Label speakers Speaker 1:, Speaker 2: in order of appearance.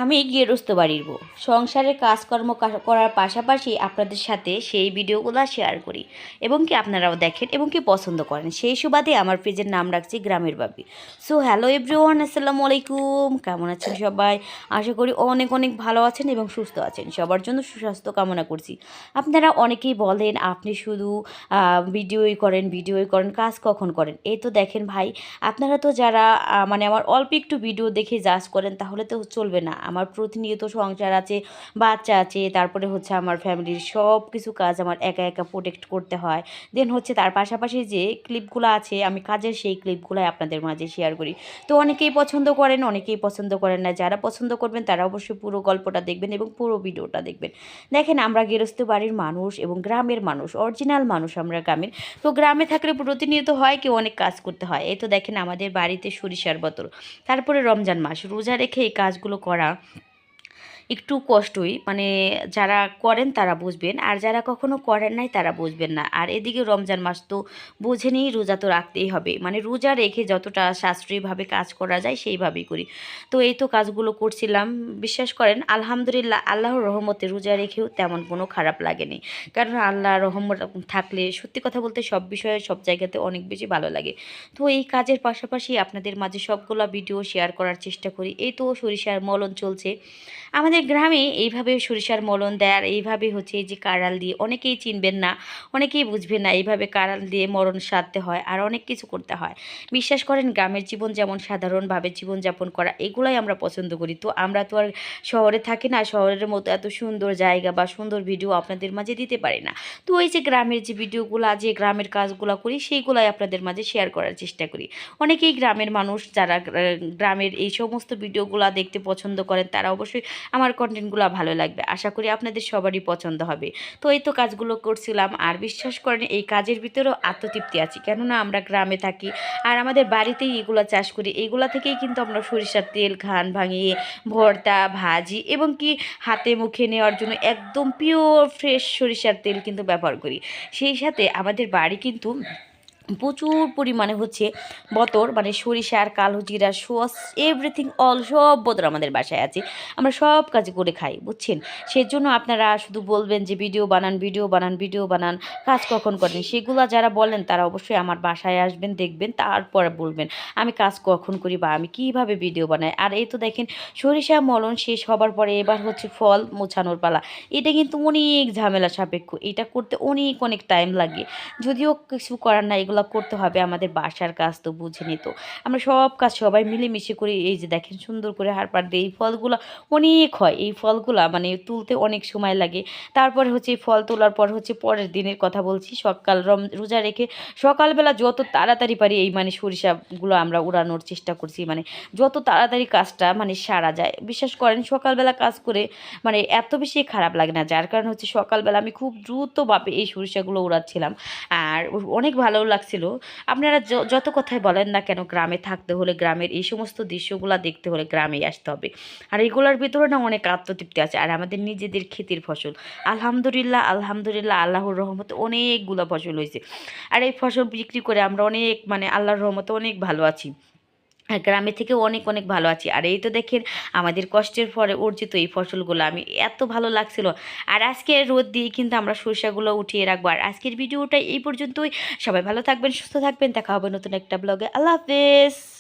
Speaker 1: আমি গৃহস্থ বাড়ির বউ। সংসারের কাজকর্ম করার পাশাপাশি আপনাদের সাথে সেই ভিডিওগুলো শেয়ার করি এবং কি আপনারাও দেখেন এবং কি পছন্দ করেন। সেই সুবাদে আমার পেজের নাম রাখছি গ্রামের বাপি। সো হ্যালো এভরিওয়ান, আসসালামু আলাইকুম। কেমন আছেন সবাই? আশা করি অনেক অনেক ভালো আছেন এবং সুস্থ আছেন। সবার জন্য সুস্বাস্থ্য কামনা করছি। আপনারা অনেকেই বলেন আপনি শুধু ভিডিওই করেন, কাজ কখন করেন? এই তো দেখেন ভাই, আপনারা তো যারা মানে আমার অল্প একটু ভিডিও দেখে জাজ করেন তাহলে তো চলবে না। আমার প্রতিনিয়ত সংসার আছে, বাচ্চা আছে, তারপরে হচ্ছে আমার ফ্যামিলির সব কিছু কাজ আমার একা একা প্রোটেক্ট করতে হয়। দেন হচ্ছে তার পাশাপাশি যে ক্লিপগুলো আছে আমি কাজের সেই ক্লিপগুলোই আপনাদের মাঝে শেয়ার করি। তো অনেকেই পছন্দ করেন, অনেকেই পছন্দ করেন না। যারা পছন্দ করবেন তারা অবশ্যই পুরো গল্পটা দেখবেন এবং পুরো ভিডিওটা দেখবেন। দেখেন আমরা গৃহস্থ বাড়ির মানুষ এবং গ্রামের মানুষ, অরিজিনাল মানুষ আমরা গ্রামের। তো গ্রামে থাকলে প্রতিনিয়ত হয় কি অনেক কাজ করতে হয়। এই তো দেখেন আমাদের বাড়িতে সরিষার বতর, তারপরে রমজান মাস রোজা রেখে এই কাজগুলো করা একটু কষ্টই, মানে যারা করেন তারা বুঝবেন, আর যারা কখনো করেন নাই তারা বুঝবেন না। আর এদিকে রমজান মাস তো বোঝেনি, রোজা তো রাখতেই হবে, মানে রোজা রেখে যতটা সাশ্রয়ীভাবে কাজ করা যায় সেইভাবেই করি। তো এই তো কাজগুলো করছিলাম, বিশ্বাস করেন আলহামদুলিল্লাহ আল্লাহর রহমতে রোজা রেখেও তেমন কোনো খারাপ লাগেনি। কারণ আল্লাহর রহমত থাকলে সত্যি কথা বলতে সব বিষয়ে সব জায়গাতে অনেক বেশি ভালো লাগে। তো এই কাজের পাশাপাশি আপনাদের মাঝে সবগুলো ভিডিও শেয়ার করার চেষ্টা করি। এই তো সরিষার মলন চলছে আমাদের গ্রামে, এইভাবে সরিষার মলন দেয়। আর এইভাবে হচ্ছে এই যে কাড়াল দিয়ে, অনেকেই চিনবেন না, অনেকেই বুঝবেন না, এইভাবে কাড়াল দিয়ে মরণ সারতে হয় আর অনেক কিছু করতে হয়। বিশ্বাস করেন গ্রামের জীবন যেমন সাধারণভাবে জীবনযাপন করা, এগুলাই আমরা পছন্দ করি। তো আমরা তো আর শহরে থাকি না, শহরের মতো এত সুন্দর জায়গা বা সুন্দর ভিডিও আপনাদের মাঝে দিতে পারি না। তো এই যে গ্রামের যে ভিডিওগুলো, যে গ্রামের কাজগুলো করি সেইগুলাই আপনাদের মাঝে শেয়ার করার চেষ্টা করি। অনেকেই গ্রামের মানুষ যারা গ্রামের এই সমস্ত ভিডিওগুলো দেখতে পছন্দ করেন তারা অবশ্যই আমার কন্টেন্টগুলো ভালো লাগবে। আশা করি আপনাদের সবারই পছন্দ হবে। তো এই তো কাজগুলো করছিলাম, আর বিশ্বাস করেন এই কাজের ভিতরেও আত্মতৃপ্তি আছে, কেননা আমরা গ্রামে থাকি আর আমাদের বাড়িতেই এগুলো চাষ করি। এইগুলা থেকেই কিন্তু আমরা সরিষার তেল, ঘান ভাঙিয়ে ভর্তা, ভাজি এবং কি হাতে মুখে নেওয়ার জন্য একদম পিওর ফ্রেশ সরিষার তেল কিন্তু ব্যবহার করি। সেই সাথে আমাদের বাড়ি কিন্তু প্রচুর পরিমাণে হচ্ছে বতর, মানে সরিষার, কালো জিরা, সস, এভরিথিং অল সব বতর আমাদের বাসায় আছে। আমরা সব কাজ করে খাই, বুঝছেন? সেজন্য আপনারা শুধু বলবেন যে ভিডিও বানান, ভিডিও বানান, ভিডিও বানান, কাজ কখন করেন? সেগুলো যারা বলেন তারা অবশ্যই আমার বাসায় আসবেন, দেখবেন, তারপরে বলবেন আমি কাজ কখন করি বা আমি কীভাবে ভিডিও বানাই। আর এই তো দেখেন সরিষা মলন শেষ হবার পরে এবার হচ্ছে ফল মোছানোর পালা। এটা কিন্তু অনেক ঝামেলা সাপেক্ষ, এটা করতে অনেক অনেক টাইম লাগে। যদিও কিছু করার না, এগুলো করতে হবে, আমাদের বাসার কাজ তো বুঝেনি। তো আমরা সব কাজ সবাই মিলেমিশে করি। এই যে দেখেন সুন্দর করে হারপার দিয়ে এই ফলগুলো অনেক হয়, এই ফলগুলা মানে তুলতে অনেক সময় লাগে। তারপরে হচ্ছে এই ফল তোলার পর হচ্ছে পরের দিনের কথা বলছি, সকাল রোজা রেখে সকালবেলা যত তাড়াতাড়ি পারি এই মানে সরিষাগুলো আমরা উড়ানোর চেষ্টা করছি, মানে যত তাড়াতাড়ি কাজটা মানে সারা যায়। বিশ্বাস করেন সকালবেলা কাজ করে মানে এত বেশি খারাপ লাগে না, যার কারণে হচ্ছে সকালবেলা আমি খুব দ্রুতভাবে এই সরিষাগুলো উড়াচ্ছিলাম। আর অনেক ভালো লাগছিল। আপনারা যত কথাই বলেন না কেন, গ্রামে থাকতে হলে, গ্রামের এই সমস্ত দৃশ্যগুলো দেখতে হলে গ্রামেই আসতে হবে। আর এগুলোর ভিতরে না অনেক আত্মতৃপ্তি আছে। আর আমাদের নিজেদের ক্ষেতের ফসল, আলহামদুলিল্লাহ আলহামদুলিল্লাহ আল্লাহর রহমতে অনেকগুলো ফসল হয়েছে। আর এই ফসল বিক্রি করে আমরা অনেক মানে আল্লাহর রহমতে অনেক ভালো আছি, আর গ্রামে থেকেও অনেক অনেক ভালো আছি। আর এই তো দেখেন আমাদের কষ্টের পরে অর্জিত এই ফসলগুলো আমি এত ভালো লাগছিল। আর আজকে রোদ দিয়ে কিন্তু আমরা সরিষাগুলো উঠিয়ে রাখবো। আর আজকের ভিডিওটা এই পর্যন্তই। সবাই ভালো থাকবেন, সুস্থ থাকবেন, দেখা হবে নতুন একটা ব্লগে। আল্লাহ হাফেজ।